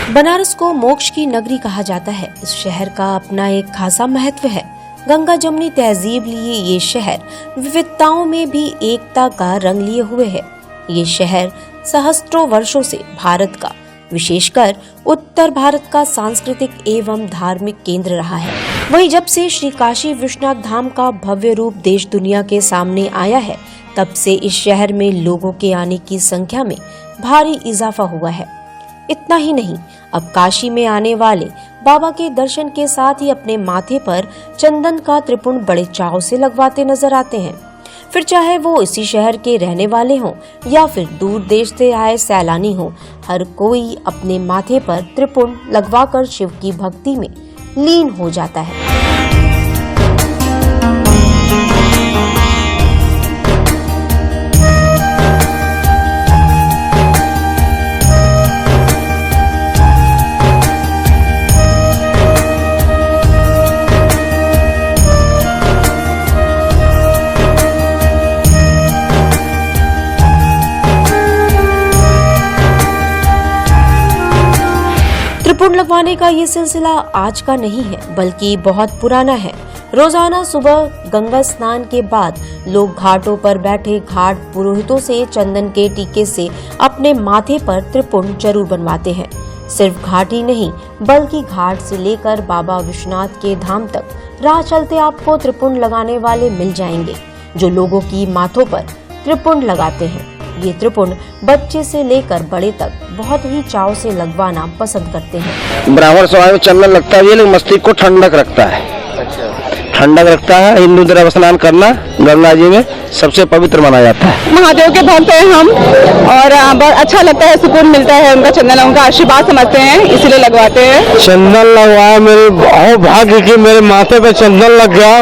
बनारस को मोक्ष की नगरी कहा जाता है। इस शहर का अपना एक खासा महत्व है। गंगा जमुनी तहजीब लिए ये शहर विविधताओं में भी एकता का रंग लिए हुए है। ये शहर सहस्त्रों वर्षों से भारत का, विशेषकर उत्तर भारत का सांस्कृतिक एवं धार्मिक केंद्र रहा है। वहीं जब से श्री काशी विश्वनाथ धाम का भव्य रूप देश दुनिया के सामने आया है, तब से इस शहर में लोगों के आने की संख्या में भारी इजाफा हुआ है। इतना ही नहीं, अब काशी में आने वाले बाबा के दर्शन के साथ ही अपने माथे पर चंदन का त्रिपुंड बड़े चाव से लगवाते नजर आते हैं। फिर चाहे वो इसी शहर के रहने वाले हों या फिर दूर देश से आए सैलानी हों, हर कोई अपने माथे पर त्रिपुंड लगवाकर शिव की भक्ति में लीन हो जाता है। त्रिपुंड लगवाने का ये सिलसिला आज का नहीं है, बल्कि बहुत पुराना है। रोजाना सुबह गंगा स्नान के बाद लोग घाटों पर बैठे घाट पुरोहितों से चंदन के टीके से अपने माथे पर त्रिपुंड जरूर बनवाते हैं। सिर्फ घाट ही नहीं, बल्कि घाट से लेकर बाबा विश्वनाथ के धाम तक राह चलते आपको त्रिपुंड लगाने वाले मिल जाएंगे, जो लोगों की माथों पर त्रिपुंड लगाते हैं। ये त्रिपुंड बच्चे से लेकर बड़े तक बहुत ही चाव से लगवाना पसंद करते हैं। ब्राह्मण समाज में चंदन लगता है, ये मस्तिष्क को ठंडक रखता है। ठंडक रखता है। हिंदू धर्म स्नान करना गंगा जी में सबसे पवित्र माना जाता है। महादेव के भक्त हैं हम, और बहुत अच्छा लगता है, सुकून मिलता है। उनका चंदन, उनका आशीर्वाद समझते हैं, इसीलिए लगवाते हैं। चंदन लगवाया, मेरे बहुत भाग्य की मेरे माथे पे चंदन लग गया।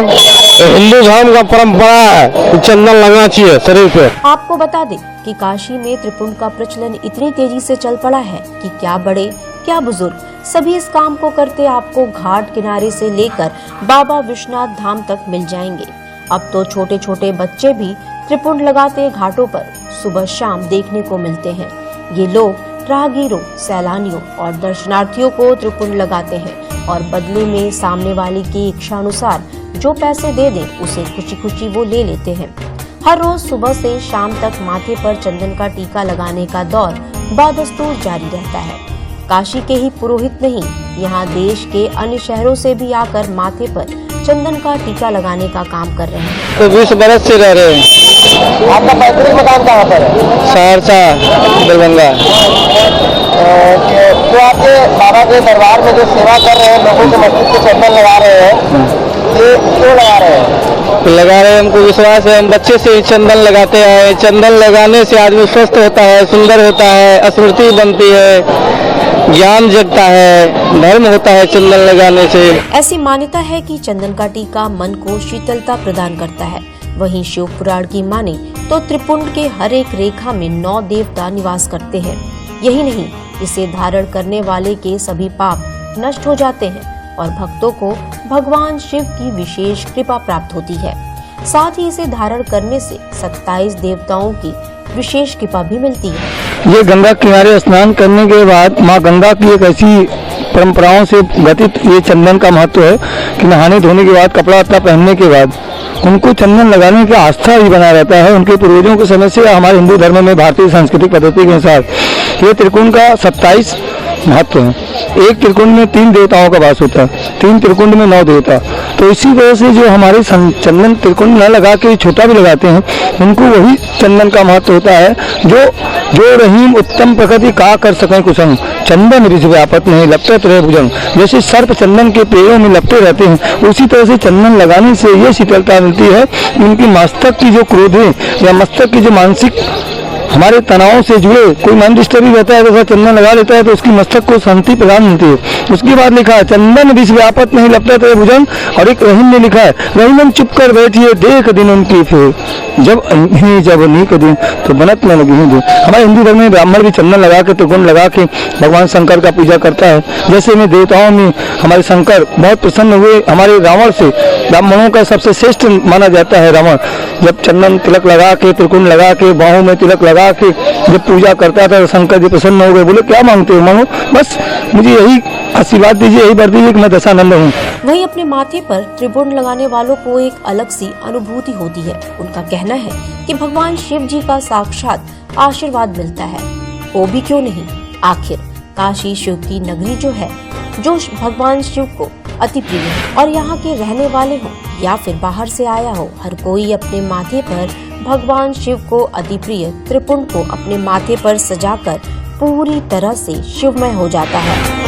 हिंदू धर्म का परंपरा है, चंदन लगना चाहिए शरीर पे। आपको बता दें कि काशी में त्रिपुंड का प्रचलन इतनी तेजी से चल पड़ा है कि क्या बड़े क्या बुजुर्ग सभी इस काम को करते आपको घाट किनारे से लेकर बाबा विश्वनाथ धाम तक मिल जाएंगे। अब तो छोटे छोटे बच्चे भी त्रिपुंड लगाते घाटों पर सुबह शाम देखने को मिलते हैं। ये लोग राहगीरों, सैलानियों और दर्शनार्थियों को त्रिपुंड लगाते हैं और बदले में सामने वाले की इच्छा अनुसार जो पैसे दे दें, उसे खुशी खुशी वो ले लेते हैं। हर रोज सुबह से शाम तक माथे पर चंदन का टीका लगाने का दौर बदस्तूर जारी रहता है। काशी के ही पुरोहित नहीं, यहाँ देश के अन्य शहरों से भी आकर माथे पर चंदन का टीका लगाने का काम कर रहे हैं। तो 20 बरस से रह रहे हैं। आपका पैतृक मकान कहाँ पर है? सहरसा, दरभंगा। तो आपके बाबा के दरबार में जो सेवा कर रहे हैं, लोगों के मस्जिद को चंदन लगा रहे हैं, ये क्यों लगा रहे हैं? लगा रहे हैं, हमको विश्वास है। हम बच्चे से ही चंदन लगाते हैं। चंदन लगाने से आदमी स्वस्थ होता है, सुंदर होता है, स्मृति बनती है, ज्ञान जगता है, धर्म होता है चंदन लगाने से। ऐसी मान्यता है कि चंदन का टीका मन को शीतलता प्रदान करता है। वहीं शिव पुराण की माने तो त्रिपुंड के हर एक रेखा में 9 देवता निवास करते हैं। यही नहीं, इसे धारण करने वाले के सभी पाप नष्ट हो जाते हैं और भक्तों को भगवान शिव की विशेष कृपा प्राप्त होती है। साथ ही इसे धारण करने से 27 देवताओं की विशेष कृपा भी मिलती है। ये गंगा किनारे स्नान करने के बाद माँ गंगा की एक ऐसी परंपराओं से गठित ये चंदन का महत्व है कि नहाने धोने के बाद, कपड़ा वपड़ा पहनने के बाद उनको चंदन लगाने की आस्था भी बना रहता है। उनके पूर्वजों के समय से हमारे हिंदू धर्म में भारतीय सांस्कृतिक पद्धति के अनुसार ये त्रिकुंड का 27 महत्व है। एक त्रिकुंड में 3 देवताओं का वास होता है, 3 त्रिकुंड में 9 देवता। तो इसी वजह से जो हमारे चंदन त्रिकुंड न लगा के छोटा भी लगाते हैं, उनको वही चंदन का महत्व होता है। जो रहीम उत्तम प्रकृति का कर सकें कुसंग, चंदन रिझ व्यापत नहीं लपटत रहे भुजंग। जैसे सर्प चंदन के पेड़ों में लपटे रहते हैं, उसी तरह से चंदन लगाने से ये शीतलता मिलती है। उनकी मस्तक की जो क्रोध है या मस्तक की जो मानसिक हमारे तनाव से जुड़े कोई मन डिस्टर्ब रहता है, जैसा चंदन लगा लेता है तो उसकी मस्तक को शांति प्रदान मिलती है। उसके बाद लिखा है चंदन विष व्यापत नहीं लपटत रहे भुजंग। और एक रहीम ने लिखा है रहीमन चुप कर बैठिए देख दिन उनकी फिर जब नहीं के दिन तो बनत न लगी दिन। हमारे हिंदू धर्म में ब्राह्मण भी चंदन लगा के, त्रिकोण लगा के भगवान शंकर का पूजा करता है। जैसे में देवताओं में हमारे शंकर बहुत प्रसन्न हुए हमारे रावण से। ब्राह्मणों का सबसे श्रेष्ठ माना जाता है रावण। जब चंदन तिलक लगा के, त्रिकोण लगा के, बाहों में तिलक लगा लगा के जब पूजा करता था शंकर जी प्रसन्न हो गए, बोले क्या मांगते हो मांगो, बस मुझे यही आशीर्वाद दीजिए, यही वर दीजिए कि मैं दशानंद हूँ। वहीं अपने माथे पर त्रिपुंड लगाने वालों को एक अलग सी अनुभूति होती है। उनका कहना है कि भगवान शिव जी का साक्षात आशीर्वाद मिलता है। वो भी क्यों नहीं, आखिर काशी शिव की नगरी जो है, जो भगवान शिव को अति प्रिय है, और यहाँ के रहने वाले हो या फिर बाहर से आया हो, हर कोई अपने माथे पर भगवान शिव को अति प्रिय त्रिपुंड को अपने माथे पर सजाकर पूरी तरह से शिवमय हो जाता है।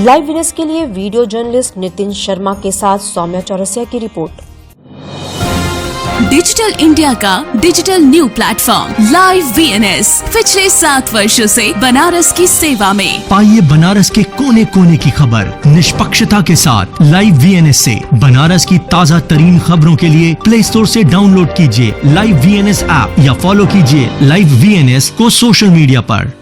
लाइव वीनस के लिए वीडियो जर्नलिस्ट नितिन शर्मा के साथ सौम्या चौरसिया की रिपोर्ट। डिजिटल इंडिया का digital new platform live VNS पिछले 7 वर्षों से बनारस की सेवा में। पाइए बनारस के कोने कोने की खबर निष्पक्षता के साथ। लाइव वीएनएस से बनारस की ताज़ा तरीन खबरों के लिए प्ले स्टोर से डाउनलोड कीजिए लाइव वीएनएस ऐप या फॉलो कीजिए लाइव वीएनएस को सोशल मीडिया पर।